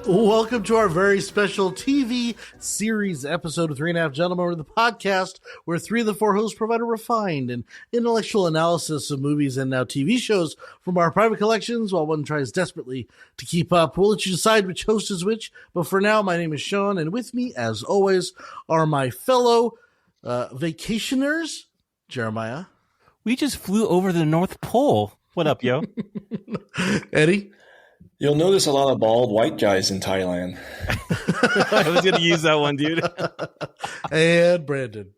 Welcome to our very special TV series episode of 3.5 Gentlemen, or the podcast where 3 of the 4 hosts provide a refined and intellectual analysis of movies and now TV shows from our private collections while one tries desperately to keep up. We'll let you decide which host is which, but for now, my name is Sean, and with me, as always, are my fellow vacationers, Jeremiah. We just flew over the North Pole. What up, yo? Eddie. You'll notice a lot of bald white guys in Thailand. I was going to use that one, dude. And Brandon.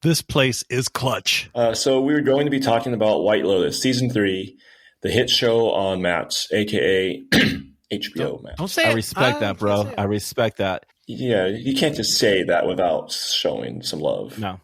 This place is clutch. So we're going to be talking about White Lotus, Season 3, the hit show on Max, a.k.a. HBO Max. Don't say I respect that, bro. I respect that. Yeah, you can't just say that without showing some love. No.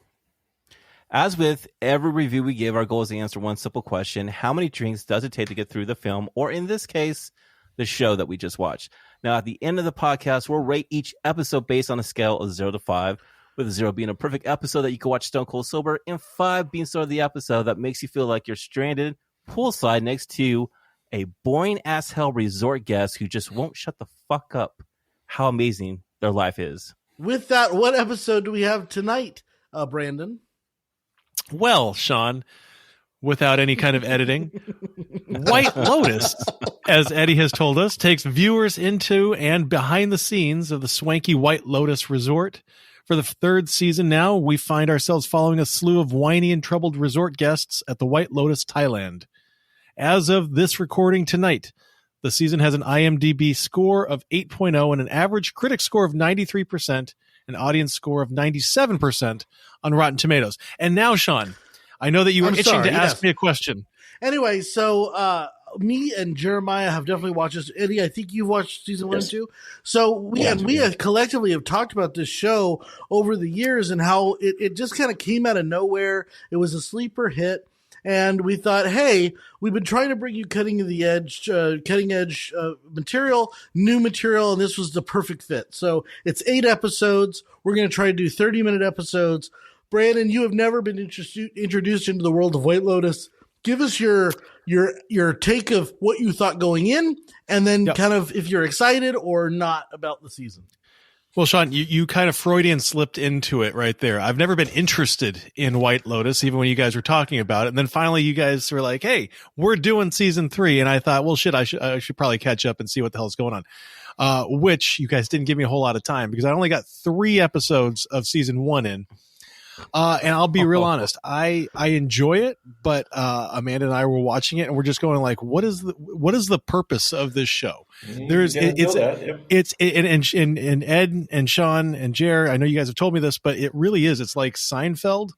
As with every review we give, our goal is to answer one simple question. How many drinks does it take to get through the film, or in this case, the show that we just watched? Now, at the end of the podcast, we'll rate each episode based on a scale of 0 to 5, with 0 being a perfect episode that you can watch stone cold sober, and 5 being sort of the episode that makes you feel like you're stranded poolside next to a boring as hell resort guest who just won't shut the fuck up how amazing their life is. With that, what episode do we have tonight, Brandon? Well, Sean, without any kind of editing, White Lotus, as Eddie has told us, takes viewers into and behind the scenes of the swanky White Lotus Resort. For the 3rd season now, we find ourselves following a slew of whiny and troubled resort guests at the White Lotus, Thailand. As of this recording tonight, the season has an IMDb score of 8.0 and an average critic score of 93%, an audience score of 97% on Rotten Tomatoes. And now, Sean, I know that you were itching to ask me a question. Anyway, so me and Jeremiah have definitely watched this. Eddie, I think you've watched season 1 and 2. So we have collectively have talked about this show over the years and how it just kind of came out of nowhere. It was a sleeper hit. And we thought, hey, we've been trying to bring you cutting edge material, new material, and this was the perfect fit. So it's 8 episodes. We're going to try to do 30-minute episodes. Brandon, you have never been introduced into the world of White Lotus. Give us your take of what you thought going in, and then kind of if you're excited or not about the season. Well, Sean, you kind of Freudian slipped into it right there. I've never been interested in White Lotus, even when you guys were talking about it. And then finally you guys were like, hey, we're doing season 3. And I thought, well, shit, I should probably catch up and see what the hell's going on. Which you guys didn't give me a whole lot of time because I only got 3 episodes of season 1 in. And I'll be real honest, I enjoy it, but Amanda and I were watching it and we're just going like, what is the purpose of this show? And Ed and Sean and Jer, I know you guys have told me this, but it really is. It's like Seinfeld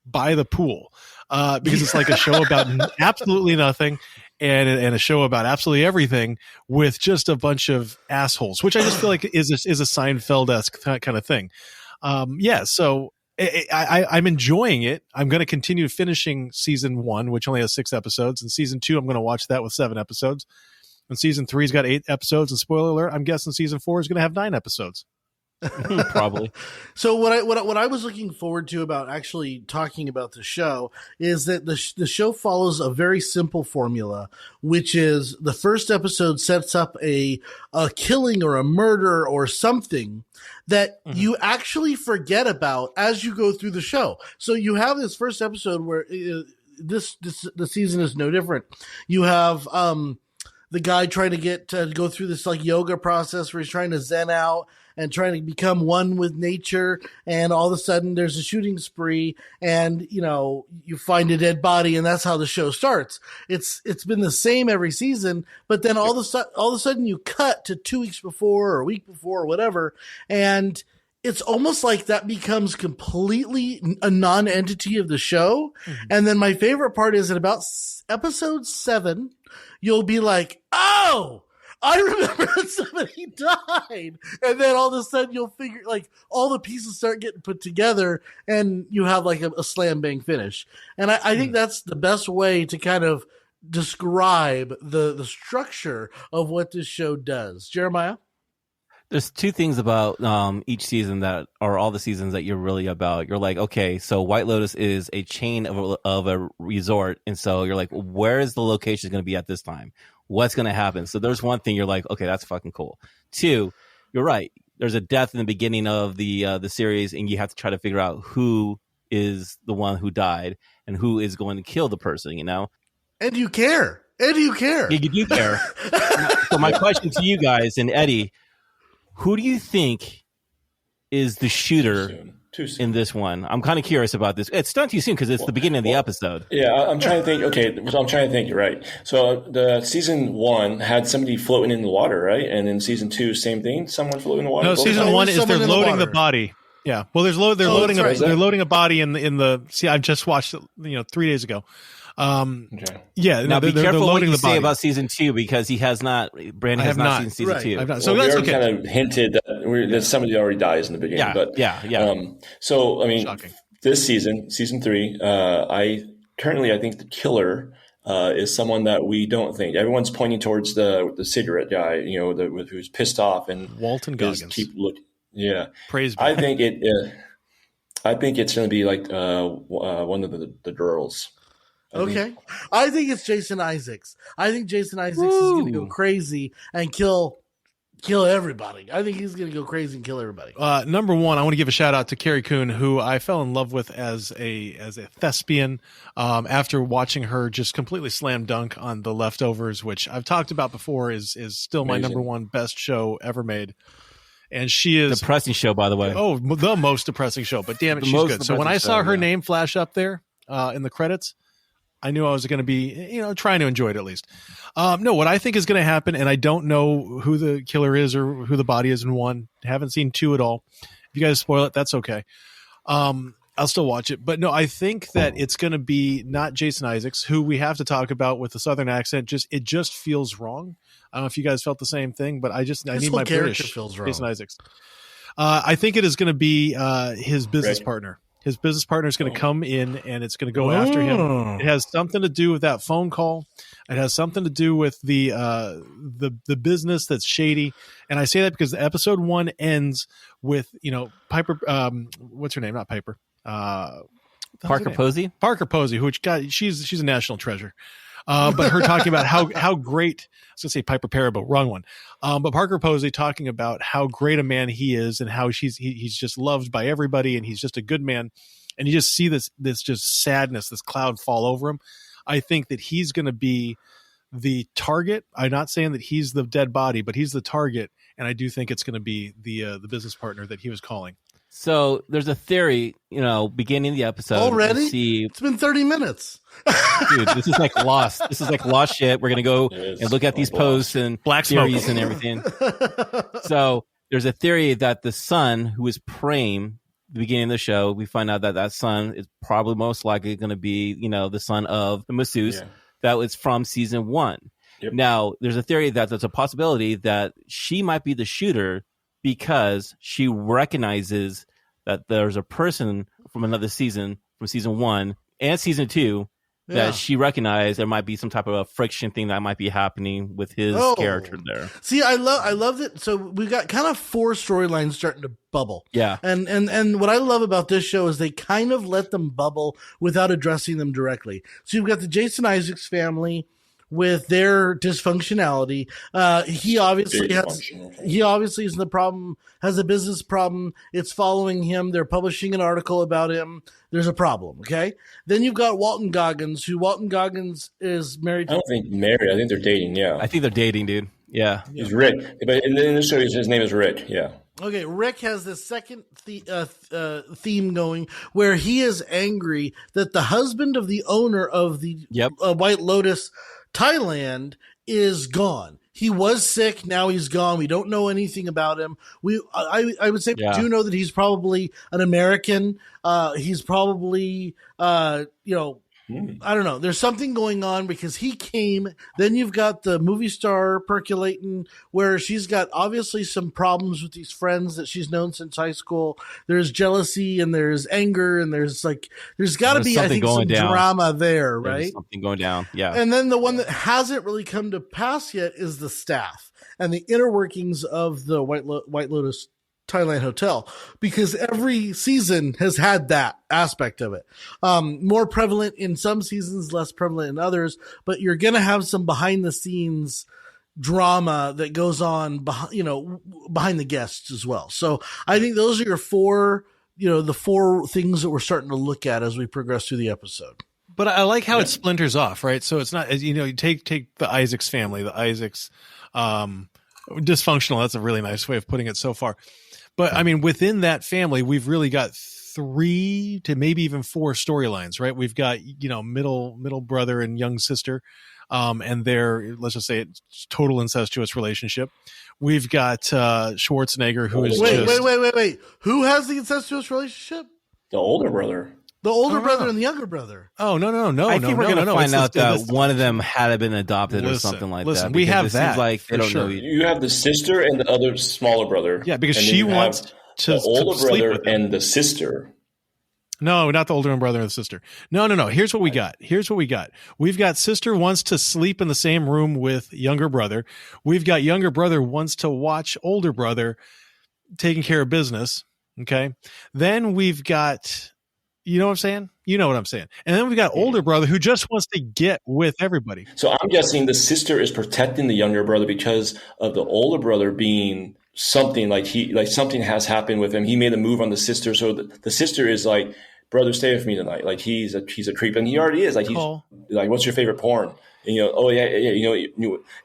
by the pool, because it's like a show about absolutely nothing. And a show about absolutely everything with just a bunch of assholes, which I just feel like is a Seinfeld-esque kind of thing. So I'm enjoying it. I'm going to continue finishing season 1, which only has 6 episodes, and season 2, I'm going to watch that with 7 episodes. And season 3's got 8 episodes. And spoiler alert, I'm guessing season 4 is going to have 9 episodes. Probably. So what I was looking forward to about actually talking about the show is that the show follows a very simple formula, which is the first episode sets up a killing or a murder or something that you actually forget about as you go through the show. So you have this first episode where the season is no different. You have the guy trying to go through this like yoga process where he's trying to zen out and trying to become one with nature, and all of a sudden there's a shooting spree, and you find a dead body, and that's how the show starts. It's been the same every season, but then all of a sudden you cut to 2 weeks before or a week before or whatever, and it's almost like that becomes completely a non-entity of the show. Mm-hmm. And then my favorite part is at about episode 7, you'll be like, oh, I remember that somebody died. And then all of a sudden you'll figure, like, all the pieces start getting put together and you have like a slam bang finish. And I think that's the best way to kind of describe the structure of what this show does. Jeremiah? There's 2 things about each season that are all the seasons that you're really about. You're like, okay, so White Lotus is a chain of a resort. And so you're like, where is the location going to be at this time? what's going to happen. So there's one thing you're like, okay, that's fucking cool. Two, you're right. There's a death in the beginning of the series, and you have to try to figure out who is the one who died and who is going to kill the person, you know? And you care. Yeah, you do care. So my question to you guys and Eddie, who do you think is the shooter Too soon. in this one? I'm kind of curious about this. It's not too soon because it's the beginning of the episode. Yeah, I'm trying to think. Okay, so I'm trying to think. You're right. So the season 1 had somebody floating in the water, right? And in season 2, same thing. Someone floating in the water. No, season 1 is they're loading the water. body. Yeah. Well, they're loading that's right. they're loading a body in the. See, I just watched it, 3 days ago. Okay. Yeah. Now be careful what you say body. about season 2 because Brandon has not seen season 2. I've not. So So that's we okay. kind of hinted that somebody already dies in the beginning. Yeah, but yeah. So I mean, Shocking. this season 3, I think the killer is someone that we don't think. Everyone's pointing towards the cigarette guy, who's pissed off and Walton Goggins. Yeah, Praise be. I think it's going to be like one of the girls. Okay. I think it's Jason Isaacs. I think Jason Isaacs is going to go crazy and kill everybody. I think he's going to go crazy and kill everybody. Number one, I want to give a shout out to Carrie Coon, who I fell in love with as a thespian after watching her just completely slam dunk on The Leftovers, which I've talked about before is still my number one best show ever made. And she is depressing show, by the way. Oh, the most depressing show, but damn it, she's good. So when I saw her name flash up there in the credits, I knew I was going to be, trying to enjoy it at least. No, what I think is going to happen, and I don't know who the killer is or who the body is in 1. Haven't seen 2 at all. If you guys spoil it, that's okay. I'll still watch it. But no, I think that it's going to be not Jason Isaacs, who we have to talk about with the Southern accent. It just feels wrong. I don't know if you guys felt the same thing, but I need my British feels wrong. Jason Isaacs. I think it is going to be his business partner. His business partner is going to come in and it's going to go after him. It has something to do with that phone call. It has something to do with the business that's shady. And I say that because the episode 1 ends with, Piper, what's her name? Not Piper. Parker Posey? Parker Posey, she's a national treasure. But her talking about how great, I was going to say Piper Parabo, wrong one. But Parker Posey talking about how great a man he is and how he's just loved by everybody and he's just a good man. And you just see this just sadness, this cloud fall over him. I think that he's going to be the target. I'm not saying that he's the dead body, but he's the target. And I do think it's going to be the business partner that he was calling. So there's a theory, beginning of the episode. Already? It's been 30 minutes. Dude, this is like Lost. This is like Lost shit. We're going to go and look at these posts and Black theories smoke and everything. So there's a theory that the son who is praying the beginning of the show, we find out that son is probably most likely going to be, the son of the masseuse that was from season 1. Yep. Now, there's a theory that there's a possibility that she might be the shooter because she recognizes that there's a person from another season, from season 1 and season 2, that she recognized there might be some type of a friction thing that might be happening with his character there. See, I love that. So we've got kind of 4 storylines starting to bubble. Yeah. And what I love about this show is they kind of let them bubble without addressing them directly. So you've got the Jason Isaacs family with their dysfunctionality. He obviously is the problem, has a business problem. It's following him. They're publishing an article about him. There's a problem. Okay. Then you've got Walton Goggins, is married to. I don't think married. I think they're dating. Yeah. I think they're dating, dude. Yeah. He's Rick. But in the show, his name is Rick. Yeah. Okay, Rick has this second theme going where he is angry that the husband of the owner of the White Lotus Thailand is gone. He was sick. Now he's gone. We don't know anything about him. I would say we do know that he's probably an American. He's probably, I don't know. There's something going on because he came. Then you've got the movie star percolating where she's got obviously some problems with these friends that she's known since high school. There's jealousy and there's anger and there's got to be, I think, some drama there, right? There's something going down. Yeah. And then the one that hasn't really come to pass yet is the staff and the inner workings of the White Lotus Thailand Hotel, because every season has had that aspect of it. More prevalent in some seasons, less prevalent in others, but you're going to have some behind the scenes drama that goes on behind the guests as well. So I think those are your four, the four things that we're starting to look at as we progress through the episode. But I like how it splinters off, right? So it's not, as you take the Isaacs family, the Isaacs, dysfunctional. That's a really nice way of putting it so far. But I mean, within that family, we've really got 3 to maybe even 4 storylines, right? We've got, middle brother and young sister, and their, let's just say it's total incestuous relationship. We've got Schwarzenegger, who is wait. Who has the incestuous relationship? The older brother. The older brother and the younger brother. Oh, no. I think we're going to find out that one of them had been adopted or something like that. We have that. Seems like they don't know. You have the sister and the other smaller brother. Yeah, because she wants to the older sleep brother with him. and the sister. No, not the older brother and the sister. No. Here's what we got. We've got sister wants to sleep in the same room with younger brother. We've got younger brother wants to watch older brother taking care of business. Okay. Then we've got, you know what I'm saying? You know what I'm saying. And then we've got older brother who just wants to get with everybody. So I'm guessing the sister is protecting the younger brother because of the older brother being something like something has happened with him. He made a move on the sister. So the sister is like, brother, stay with me tonight. Like he's a creep, and he already is. Like he's like, what's your favorite porn? And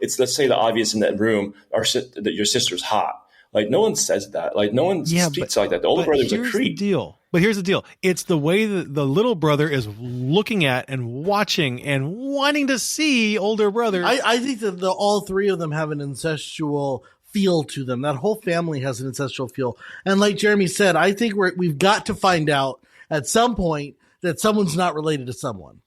it's, let's say the obvious in that room that your sister's hot. Like no one says that. Like no one speaks like that. The older brother's a creep. But here's the deal. It's the way that the little brother is looking at and watching and wanting to see older brother. I think that all 3 of them have an incestual feel to them. That whole family has an incestual feel. And like Jeremy said, I think we've got to find out at some point that someone's not related to someone,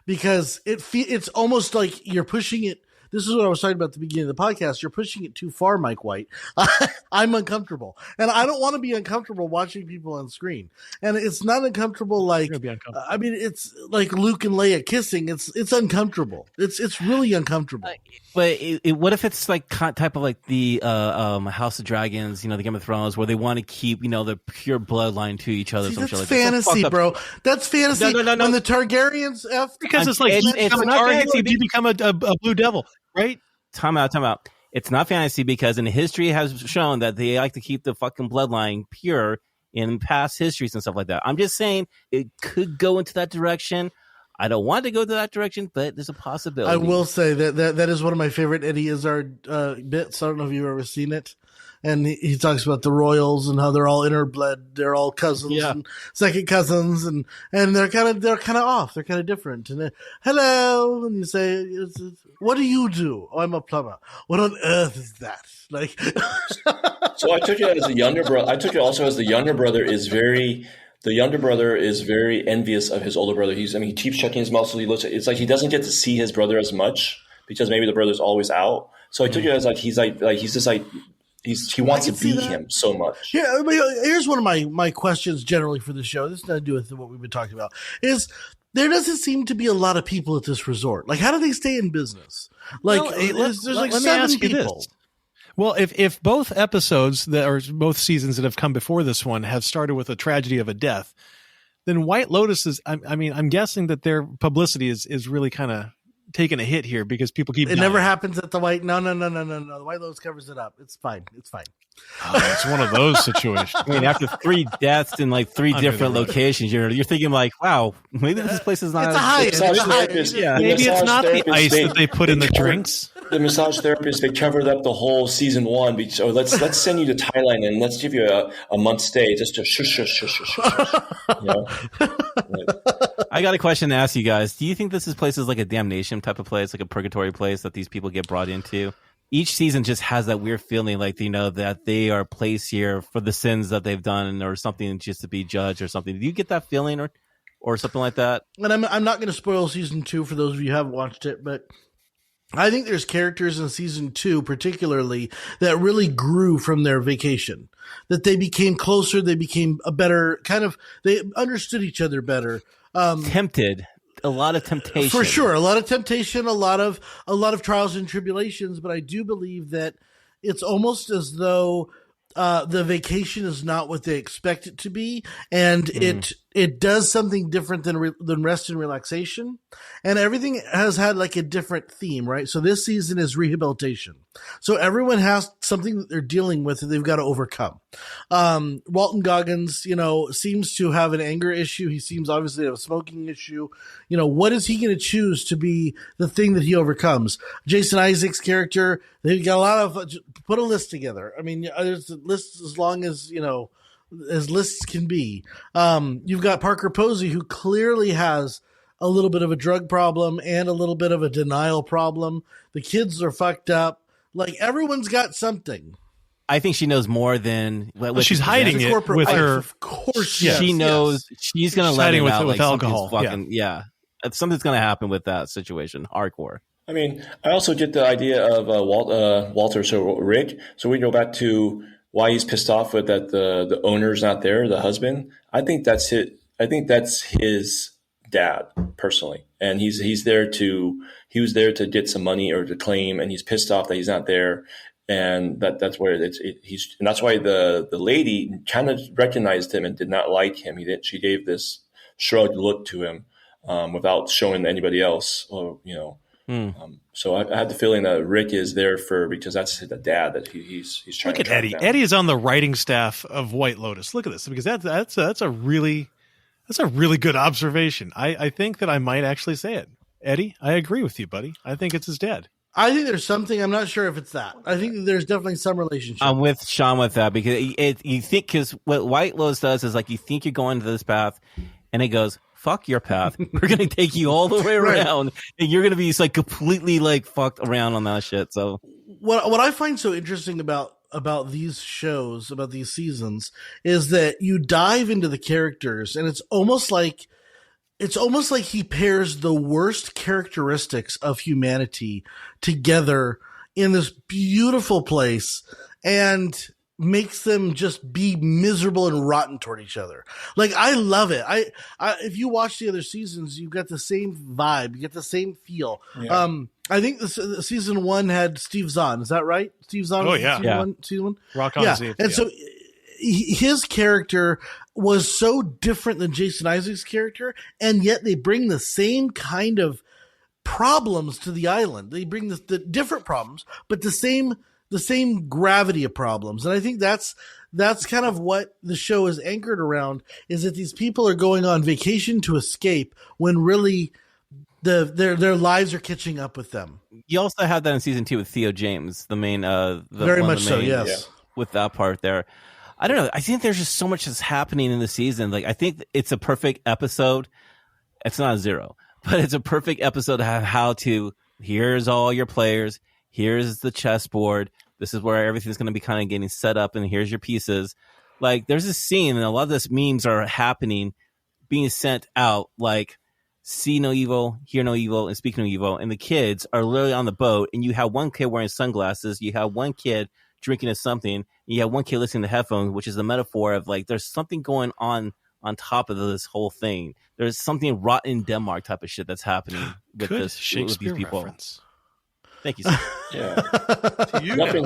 because it's almost like you're pushing it. This is what I was talking about at the beginning of the podcast. You're pushing it too far, Mike White. I'm uncomfortable, and I don't want to be uncomfortable watching people on screen. And it's not uncomfortable like, I mean, it's like Luke and Leia kissing. It's uncomfortable. It's really uncomfortable. But what if it's like type of like the House of Dragons, the Game of Thrones, where they want to keep the pure bloodline to each other? See, that's fantasy, bro. That's fantasy. No. When the Targaryens, because it's like you become a Targaryen, you become a blue devil, right? Time out. It's not fantasy because in history has shown that they like to keep the fucking bloodline pure in past histories and stuff like that. I'm just saying it could go into that direction. I don't want to go to that direction, but there's a possibility. I will say that is one of my favorite Eddie Izzard bits. I don't know if you've ever seen it. And he talks about the royals and how they're all interbred, they're all cousins and second cousins, and they're kind of off, they're kind of different. And hello, and you say, "What do you do?" "Oh, I'm a plumber." "What on earth is that?" Like, so I took it as a younger brother. I took it also as the younger brother is very envious of his older brother. He keeps checking his muscle. It's like he doesn't get to see his brother as much because maybe the brother's always out. So I took it as like he wants to be him so much. Yeah, I mean, here's one of my questions generally for the show. This has nothing to do with what we've been talking about. Is there doesn't seem to be a lot of people at this resort. Like, how do they stay in business? Like, there's like 7 people. Well, if both episodes both seasons that have come before this one have started with a tragedy of a death, then White Lotus is. I'm guessing that their publicity is really kind of taking a hit here because people keep. It never happens at the White. No. The White Lotus covers it up. It's fine. Oh, it's one of those situations. I mean, after 3 deaths in like 3 different locations, you're thinking like, wow, maybe this place is not. It's a Hyatt. Yeah, maybe it's not the ice that they put in the drinks. The massage therapist, they covered up the whole season 1. So let's send you to Thailand and let's give you a month stay just to shush. I got a question to ask you guys. Do you think this place is like a damnation type of place, like a purgatory place that these people get brought into? Each season just has that weird feeling like, that they are placed here for the sins that they've done or something, just to be judged or something. Do you get that feeling or something like that? And I'm not going to spoil season 2 for those of you who haven't watched it, but I think there's characters in season 2 particularly that really grew from their vacation, that they became closer. They became they understood each other better. Tempted. A lot of temptation. For sure. A lot of temptation, a lot of trials and tribulations. But I do believe that it's almost as though the vacation is not what they expect it to be, and it does something different than rest and relaxation, and everything has had like a different theme, right? So this season is rehabilitation. So everyone has something that they're dealing with that they've got to overcome. Walton Goggins, seems to have an anger issue. He seems obviously to have a smoking issue. What is he going to choose to be the thing that he overcomes? Jason Isaacs' character, they've got a lot of, put a list together. I mean, there's a list as long as, as lists can be. You've got Parker Posey, who clearly has a little bit of a drug problem and a little bit of a denial problem. The kids are fucked up. Like, everyone's got something. I think she knows more than she's hiding it with her. Of course, she knows. She's going to let it out with alcohol. Something's going to happen with that situation. Hardcore. I mean, I also get the idea of Walter, so Rick. So we go back to why he's pissed off with that the owner's not there, the husband. I think that's it. I think that's his dad personally, and he was there to get some money or to claim, and he's pissed off that he's not there, and that's where and that's why the lady kind of recognized him and did not like him. She gave this shrugged look to him without showing anybody else, so I had the feeling that Rick is there because that's the dad that he's trying Look to at Eddie. down. Eddie is on the writing staff of White Lotus. Look at this, because that's a really good observation. I think that I might actually say it. Eddie, I agree with you, buddy. I think it's his dad. I think there's something. I'm not sure if it's that. I think that there's definitely some relationship. I'm with Sean with that, because because what White Lotus does is, like, you think you're going to this path, and it goes, fuck your path. We're going to take you all the way around, and you're going to be like completely like fucked around on that shit. So what I find so interesting about these shows, about these seasons, is that you dive into the characters, and it's almost like he pairs the worst characteristics of humanity together in this beautiful place and makes them just be miserable and rotten toward each other. Like, I love it. I if you watch the other seasons, you've got the same vibe, you get the same feel. Yeah. I think the season 1 had Steve Zahn. Is that right? Steve Zahn. Oh yeah, season 1. Rock on. Yeah, Steve. and so his character was so different than Jason Isaacs' character, and yet they bring the same kind of problems to the island. They bring the different problems, but the same gravity of problems. And I think that's kind of what the show is anchored around, is that these people are going on vacation to escape when really their lives are catching up with them. you also had that in season 2 with Theo James, the main, very much so, yes. Yeah. With that part there. I don't know. I think there's just so much that's happening in the season. Like, I think it's a perfect episode. It's not a 0, but it's a perfect episode to have how to, here's all your players. Here's the chessboard. This is where everything's going to be kind of getting set up, and here's your pieces. Like, there's this scene, and a lot of this memes are happening, being sent out, like, see no evil, hear no evil, and speak no evil. And the kids are literally on the boat, and you have one kid wearing sunglasses, you have one kid drinking a something, and you have one kid listening to headphones, which is the metaphor of, like, there's something going on top of this whole thing. There's something rotten in Denmark type of shit that's happening with Good this Shakespeare with these people. reference. Thank you, sir. Yeah.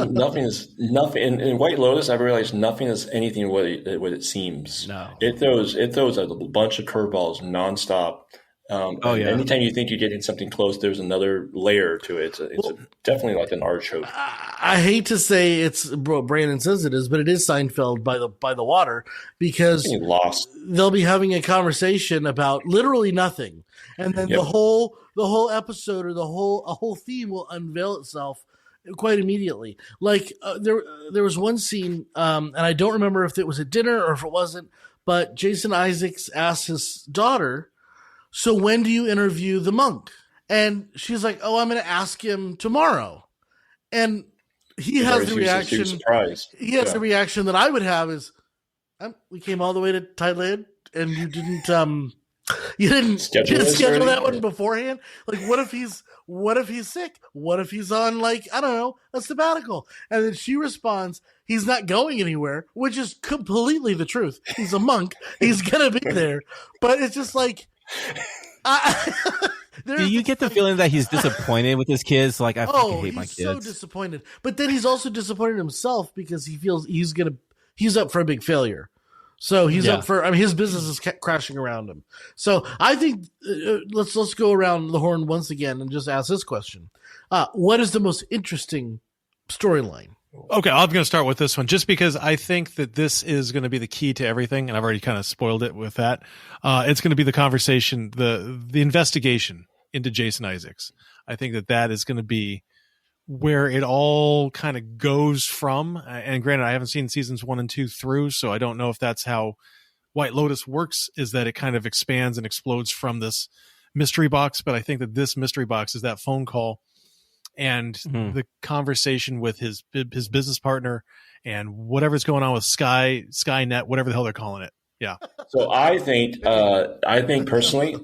Nothing is in White Lotus. I realized nothing is anything what it seems. No. It throws a bunch of curveballs nonstop. Yeah. Anytime you think you're getting something close, there's another layer to it. It's definitely like an artichoke. I hate to say it's Brandon says it is, but it is Seinfeld by the water, because Lost. They'll be having a conversation about literally nothing, and then the whole episode or a whole theme will unveil itself quite immediately. Like there was one scene, and I don't remember if it was at dinner or if it wasn't, but Jason Isaacs asked his daughter, "So when do you interview the monk?" And she's like, "Oh, I'm going to ask him tomorrow." And he has the reaction. He has the reaction that I would have is, "We came all the way to Thailand, and you didn't schedule that one beforehand. Like, what if he's sick? What if he's on, like, I don't know, a sabbatical?" And then she responds, "He's not going anywhere," which is completely the truth. He's a monk. He's gonna be there. But it's just like, Do you get the feeling that he's disappointed with his kids? Like, I fucking hate my kids. He's so disappointed. But then he's also disappointed himself because he feels he's up for a big failure. So he's up for, his business is crashing around him. So I think let's go around the horn once again and just ask this question. What is the most interesting storyline? Okay, I'm going to start with this one just because I think that this is going to be the key to everything, and I've already kind of spoiled it with that. It's going to be the conversation, the investigation into Jason Isaacs. I think that is going to be where it all kind of goes from. And granted, I haven't seen seasons 1 and 2 through, so I don't know if that's how White Lotus works, is that it kind of expands and explodes from this mystery box. But I think that this mystery box is that phone call and the conversation with his business partner and whatever's going on with Skynet, whatever the hell they're calling it. Yeah. So I think personally,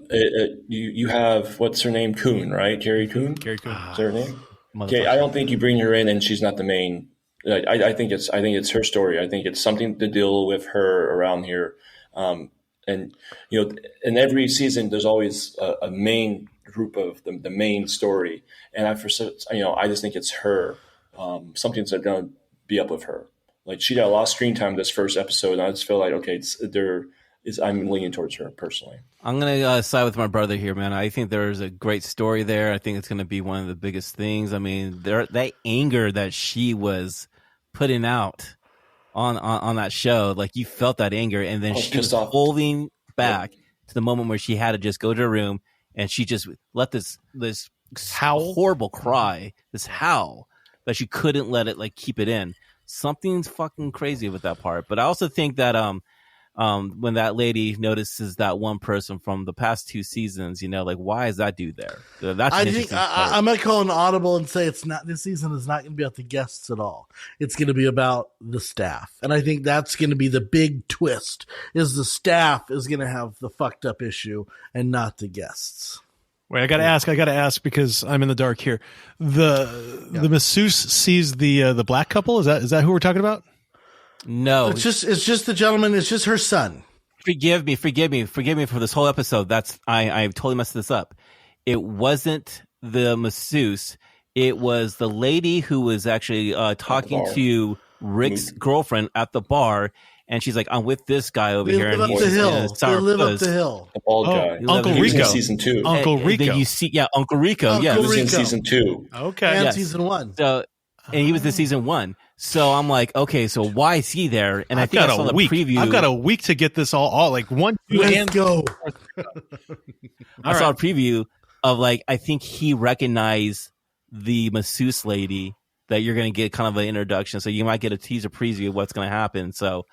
you have, what's her name? Kuhn, right? Carrie Kuhn? Carrie Kuhn. Is her name? Okay, I don't think you bring her in and she's not the main. I think it's her story. I think it's something to deal with her around here. And in every season, there's always a main group of the main story. And I just think it's her. Something's going to be up with her. Like, she got a lot of screen time this first episode, and I just feel like, okay, I'm leaning towards her personally. I'm going to side with my brother here, man. I think there's a great story there. I think it's going to be one of the biggest things. I mean, that anger that she was putting out on that show, like, you felt that anger, and then she was holding back to the moment where she had to just go to her room, and she just let this horrible cry, this howl, that she couldn't let it, like, keep it in. Something's fucking crazy with that part. But I also think that when that lady notices that one person from the past 2 seasons, like, why is that dude there? I think I'm going to call an audible and say this season is not going to be about the guests at all. It's going to be about the staff. And I think that's going to be the big twist, is the staff is going to have the fucked up issue and not the guests. Wait, I gotta ask because I'm in the dark here. The masseuse sees the black couple. Is that who we're talking about? No, it's just the gentleman. It's just her son. Forgive me for this whole episode. I totally messed this up. It wasn't the masseuse. It was the lady who was actually talking to Rick's girlfriend at the bar. And she's like, I'm with this guy over here. They live up the hill. The bald guy. Uncle Rico. Season 2. Uncle Rico. Then you see, Uncle Rico. He was in season 2. Okay. And season 1. So, and he was in season 1. So I'm like, okay, so why is he there? And I think I saw the preview. I've got a week to get this all like 1, 2, Let's go. I saw a preview of, like, I think he recognized the masseuse lady that you're going to get kind of an introduction. So you might get a teaser preview of what's going to happen. So,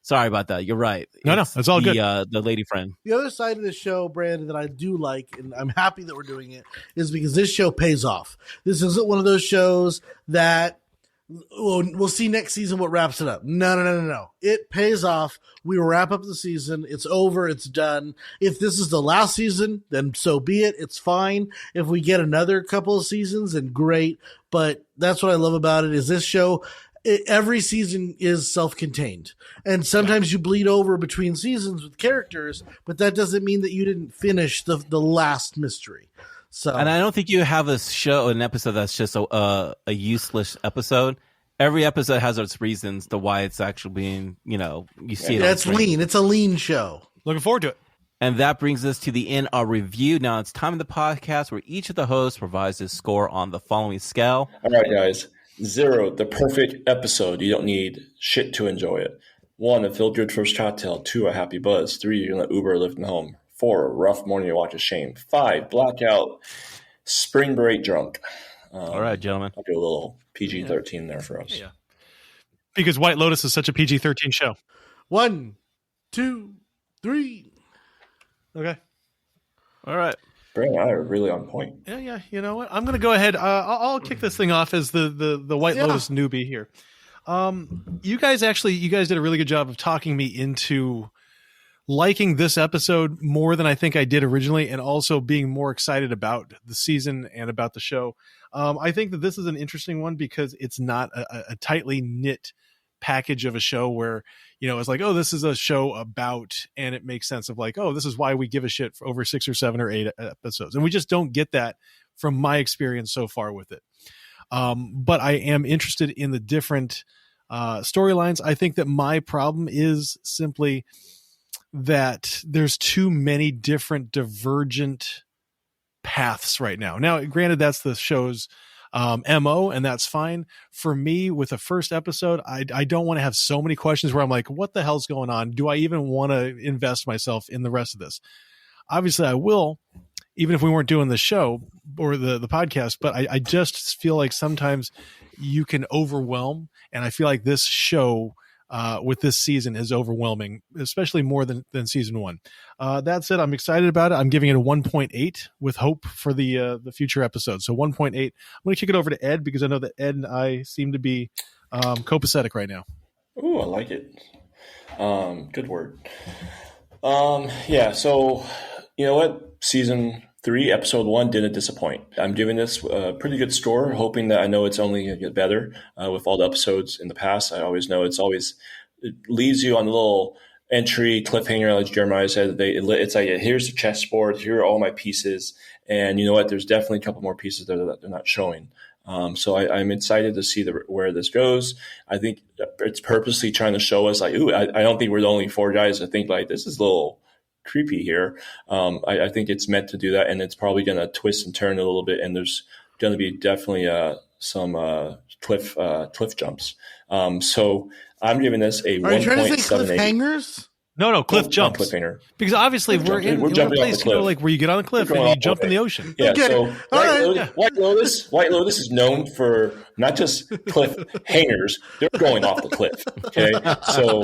sorry about that. You're right. No, it's all good. The lady friend. The other side of the show, Brandon, that I do like, and I'm happy that we're doing it, is because this show pays off. This isn't one of those shows that we'll see next season what wraps it up. No. It pays off. We wrap up the season. It's over. It's done. If this is the last season, then so be it. It's fine. If we get another couple of seasons, then great. But that's what I love about it, is this show, every season is self-contained, and sometimes you bleed over between seasons with characters, but that doesn't mean that you didn't finish the last mystery. So, and I don't think you have an episode that's just a useless episode. Every episode has its reasons to why it's actually being, you see it. That's lean. It's a lean show. Looking forward to it. And that brings us to the end of our review. Now it's time in the podcast where each of the hosts provides his score on the following scale. All right, guys. 0, the perfect episode. You don't need shit to enjoy it. 1, a feel-good first cocktail. 2, a happy buzz. 3, you're going to Uber or Lyft home. 4, a rough morning to watch a shame. 5, blackout, spring break drunk. All right, gentlemen. I'll do a little PG-13 there for us. Yeah. Because White Lotus is such a PG-13 show. 1, 2, 3. Okay. All right. Brandon and I are really on point. Yeah. You know what? I'm going to go ahead. I'll kick this thing off as the White Lotus newbie here. You guys did a really good job of talking me into liking this episode more than I think I did originally, and also being more excited about the season and about the show. I think that this is an interesting one because it's not a tightly knit package of a show where, it's like, oh, this is a show about, and it makes sense of like, oh, this is why we give a shit for over 6 or 7 or 8 episodes. And we just don't get that from my experience so far with it. But I am interested in the different storylines. I think that my problem is simply that there's too many different divergent paths right now. Now, granted, that's the show's MO, and that's fine. For me, with the first episode, I don't want to have so many questions where I'm like, what the hell's going on? Do I even want to invest myself in the rest of this? Obviously, I will, even if we weren't doing the show or the podcast, but I just feel like sometimes you can overwhelm, and I feel like this show with this season is overwhelming, especially more than season 1. That said, I'm excited about it. I'm giving it a 1.8 with hope for the future episodes. So 1.8. I'm going to kick it over to Ed because I know that Ed and I seem to be copacetic right now. Ooh, I like it. Good word. Yeah, so you know what? Season 3, episode 1 didn't disappoint. I'm giving this a pretty good score, hoping that I know it's only going to get better with all the episodes in the past. I always know it leaves you on a little entry cliffhanger, like Jeremiah said. It's like, here's the chessboard, here are all my pieces, and you know what? There's definitely a couple more pieces there that they're not showing. So I'm excited to see where this goes. I think it's purposely trying to show us like, ooh, I don't think we're the only 4 guys that think like this is a little creepy here. I think it's meant to do that, and it's probably going to twist and turn a little bit, and there's going to be definitely some cliff jumps. So I'm giving this a 1.78. Are you trying to say cliffhangers? No, cliff jumps. Cliffhanger. Because obviously we're in a place, like where you get on the cliff and you jump in the ocean. Yeah, okay. So White Lotus is known for not just cliff hangers, they're going off the cliff. Okay. So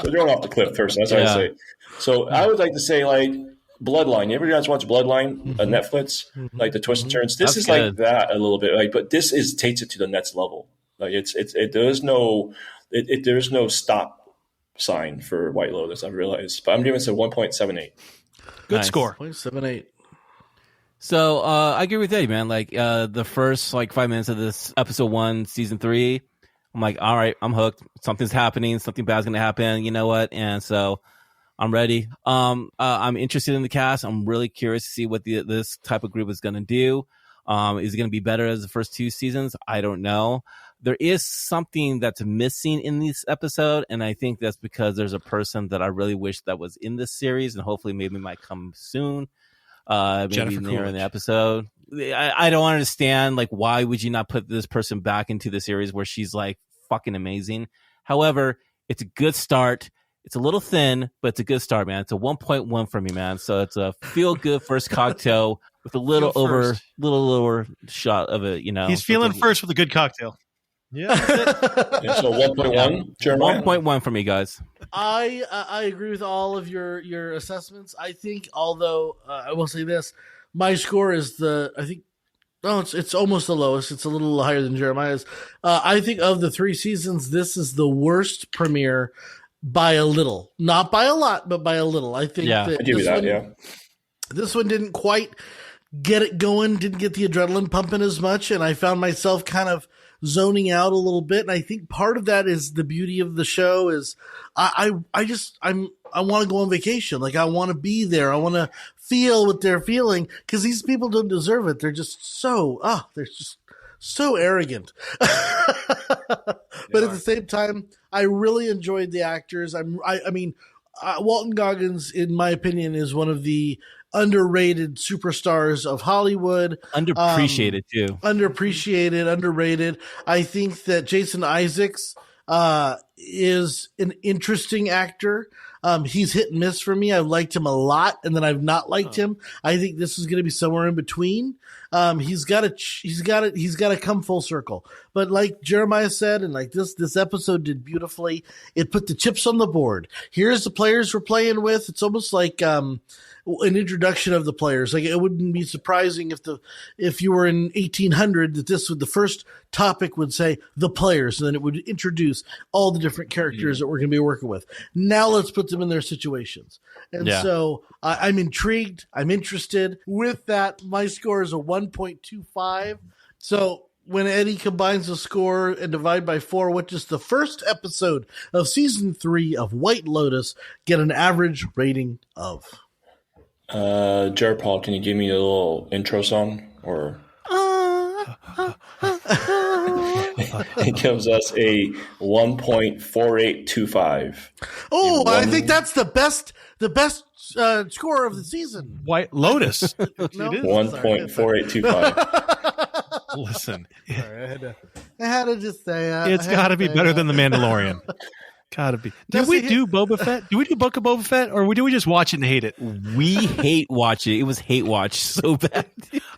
they're going off the cliff first. That's what I say. So I would like to say like Bloodline. You ever guys watch Bloodline on Netflix? Like the twists and turns. This is good. Like that a little bit. Like, but this takes it to the next level. Like there's no stop sign for White Lotus, I've realized. But I'm giving it a 1.78. Good score. 0.78. So I agree with Eddie, man. Like the first 5 minutes of this episode 1, season 3, I'm like, all right, I'm hooked. Something's happening. Something bad's gonna happen. You know what? And so I'm ready. I'm interested in the cast. I'm really curious to see what this type of group is gonna do. Is it gonna be better as the first 2 seasons? I don't know. There is something that's missing in this episode, and I think that's because there's a person that I really wish that was in this series, and hopefully maybe might come soon. Maybe Jennifer near in Coolidge. the episode. I don't understand, why would you not put this person back into the series where she's fucking amazing? However, it's a good start. It's a little thin, but it's a good start, man. It's a 1.1 for me, man. So it's a feel good first cocktail with a little lower shot of it, He's feeling first with a good cocktail. Yeah. So 1.1, Jeremiah? 1.1 for me, guys. I agree with all of your assessments. I think, although I will say this, my score is it's almost the lowest. It's a little higher than Jeremiah's. I think of the 3 seasons, this is the worst premiere by a little, not by a lot, but by a little. I think I give you that. This one didn't quite get it going, didn't get the adrenaline pumping as much, and I found myself kind of zoning out a little bit. And I think part of that is the beauty of the show is I want to go on vacation. I want to be there. I want to feel what they're feeling, because these people don't deserve it. They're just they're just so arrogant. But at the same time, I really enjoyed the actors. I mean, Walton Goggins, in my opinion, is one of the underrated superstars of Hollywood. Underappreciated too. Underappreciated, underrated. I think that Jason Isaacs is an interesting actor. He's hit and miss for me. I've liked him a lot, and then I've not liked him. I think this is going to be somewhere in between. He's got to come full circle. But like Jeremiah said, and like this episode did beautifully, it put the chips on the board. Here's the players we're playing with. It's almost like an introduction of the players. Like, it wouldn't be surprising if you were in 1800 that the first topic would say the players, and then it would introduce all the different characters that we're going to be working with. Now let's put them in their situations. And so I'm intrigued. I'm interested. With that, my score is a 1.25. So when Eddie combines the score and divide by 4, what does the first episode of season 3 of White Lotus get an average rating of? Jared Paul, can you give me a little intro song? Or it gives us a 1.4825. Oh, I think that's the best score of the season. White Lotus. No? 1.4825. Listen, Sorry, I had to just say it's got to be better than The Mandalorian. Got to be. Did we do Boba Fett? Do we do Book of Boba Fett, or do we just watch it and hate it? We hate watch it. It was hate watch so bad.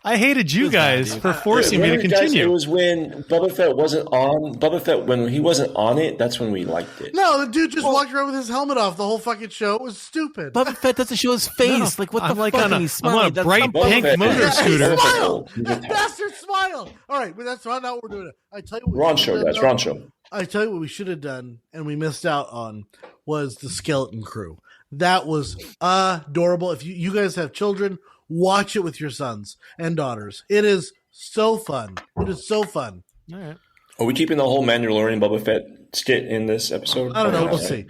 I hated you guys for forcing me to continue. It was when Boba Fett wasn't on. Boba Fett, when he wasn't on it, that's when we liked it. No, the dude just walked around with his helmet off the whole fucking show. It was stupid. Boba Fett doesn't show his face. Like, what the fuck? I'm on a bright pink motor scooter. Smile! That bastard smile! All right, but that's not what we're doing. I tell you what. Ron show, guys. Ron show. I tell you what we should have done, and we missed out on, was the Skeleton Crew. That was adorable. If you guys have children, watch it with your sons and daughters. It is so fun. It is so fun. All right. Are we keeping the whole Mandalorian Boba Fett skit in this episode? I don't know. We'll see.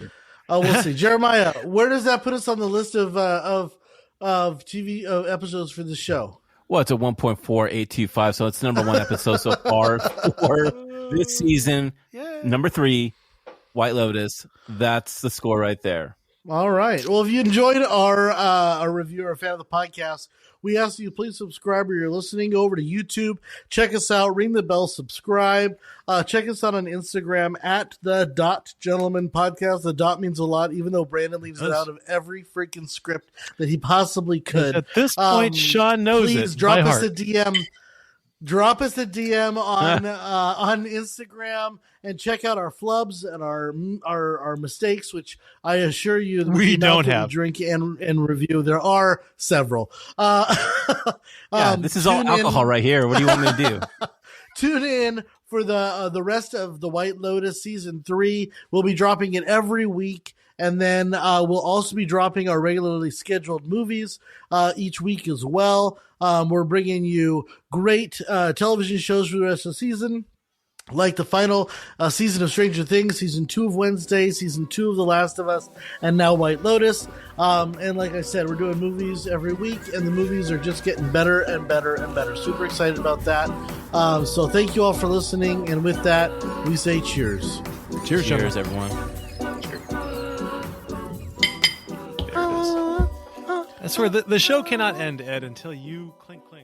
We'll see. Jeremiah, where does that put us on the list of TV episodes for the show? Well, it's a 1.4825, so it's the number 1 episode so far for this season. Number 3, White Lotus. That's the score right there. All right. Well, if you enjoyed our review or a fan of the podcast, we ask you please subscribe or you're listening over to YouTube. Check us out. Ring the bell. Subscribe. Check us out on Instagram at @Gentleman Podcast. The dot means a lot, even though Brandon leaves it out of every freaking script that he possibly could. At this point, Sean knows it. Please drop us a DM. Drop us a DM on Instagram and check out our flubs and our mistakes, which I assure you we don't have. Drink and review. There are several. This is all alcohol right here. What do you want me to do? Tune in for the rest of the White Lotus season 3. We'll be dropping it every week. And then we'll also be dropping our regularly scheduled movies each week as well. We're bringing you great television shows for the rest of the season, like the final season of Stranger Things, season 2 of Wednesday, season 2 of The Last of Us, and now White Lotus. And like I said, we're doing movies every week, and the movies are just getting better and better and better. Super excited about that. So thank you all for listening. And with that, we say cheers. Cheers, everyone. That's where the show cannot end, Ed, until you clink, clink.